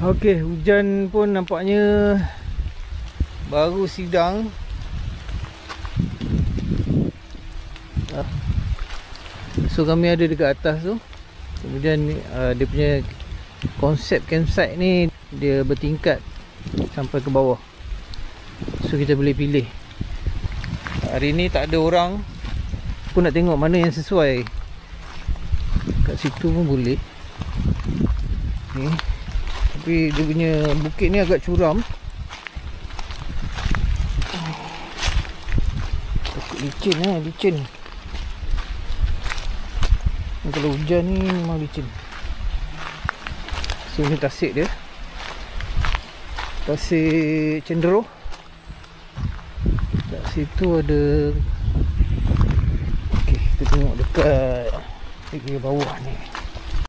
Okey, hujan pun nampaknya baru sidang. So kami ada dekat atas tu. Kemudian dia punya konsep campsite ni dia bertingkat sampai ke bawah. So kita boleh pilih. Hari ni tak ada orang. Aku nak tengok mana yang sesuai. Kat situ pun boleh ni. Tapi dia punya bukit ni agak curam. Takut licin lah, licin. Kalau hujan ni memang licin. So ni tasik dia, tasik cenderuh. Kat situ ada. Okey, kita tengok dekat bawah ni.